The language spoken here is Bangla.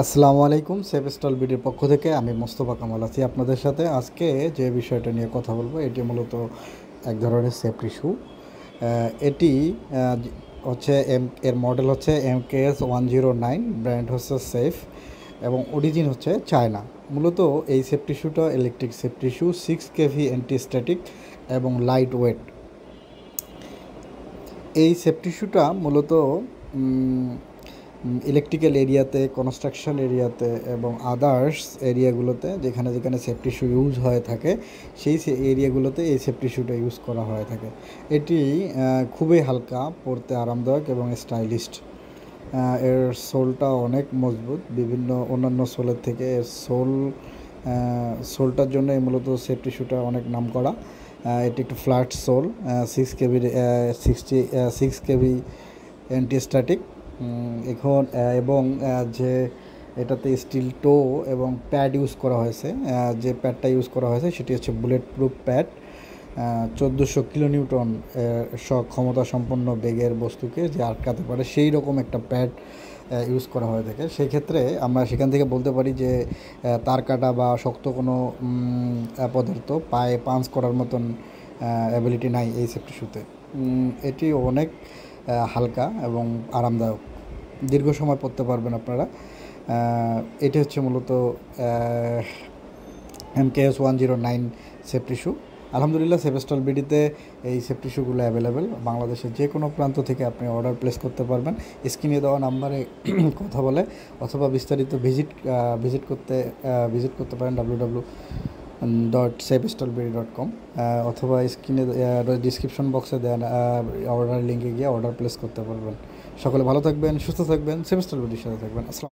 আসসালামু আলাইকুম। সেফ স্টল বিডির পক্ষ থেকে আমি মোস্তফা কামাল আছি আপনাদের সাথে। আজকে যে বিষয়টা নিয়ে কথা বলবো এটি মূলত এক ধরনের সেফটি শু। এটি হচ্ছে এর মডেল হচ্ছে MKS 109, ব্র্যান্ড হচ্ছে সেফ এবং অরিজিন হচ্ছে চায়না। মূলত এই সেফটি শুটা electric safety shoe, 6 kV anti static এবং লাইট ওয়েট। এই সেফটি শুটা মূলত ইলেকট্রিক্যাল এরিয়াতে, কনস্ট্রাকশন এরিয়াতে এবং আদার্স এরিয়াগুলোতে যেখানে যেখানে সেফটি শু ইউজ হয়ে থাকে সেই এরিয়াগুলোতে এই সেফটি শুটা ইউজ করা হয়ে থাকে। এটি খুবই হালকা, পরতে আরামদায়ক এবং স্টাইলিশড। এর সোলটা অনেক মজবুত, বিভিন্ন অন্যান্য সোলের থেকে এর সোলটার জন্য মূলত সেফটি শুটা অনেক নাম করা। এটি একটু flat sole, 6 kV 6 kV anti static এখন এবং যে এটাতে স্টিল টো এবং প্যাড ইউজ করা হয়েছে। যে প্যাডটা ইউজ করা হয়েছে সেটি হচ্ছে বুলেট প্রুফ প্যাড। 1400 কিলোনিউটন ক্ষমতা সম্পন্ন বেগের বস্তুকে যে আটকাতে পারে সেই রকম একটা প্যাড ইউজ করা হয়ে থাকে। সেই ক্ষেত্রে আমরা সেখান থেকে বলতে পারি যে তার কাটা বা শক্ত কোনো পদার্থ পায়ে পাঞ্চ করার মতন অ্যাবিলিটি নাই এই সেফটি শুতে। এটি অনেক হালকা এবং আরামদায়ক, দীর্ঘ সময় পরতে পারবেন আপনারা। এটি হচ্ছে মূলত MKS 109 সেফটি শু। আলহামদুলিল্লাহ, সেফ স্টল বিডিতে এই সেফটি শুগুলো অ্যাভেলেবেল। বাংলাদেশের যে কোনো প্রান্ত থেকে আপনি অর্ডার প্লেস করতে পারবেন স্ক্রিনে দেওয়া নাম্বারে কথা বলে, অথবা বিস্তারিত ভিজিট করতে পারেন www.safestallbidi.com, অথবা স্ক্রিনে ডিসক্রিপশন বক্সে দেওয়া অর্ডার লিঙ্কে গিয়ে অর্ডার প্লেস করতে পারবেন। সকলে ভালো থাকবেন, সুস্থ থাকবেন, সেফ স্টল বিডির সাথে থাকবেন। আসসালাম।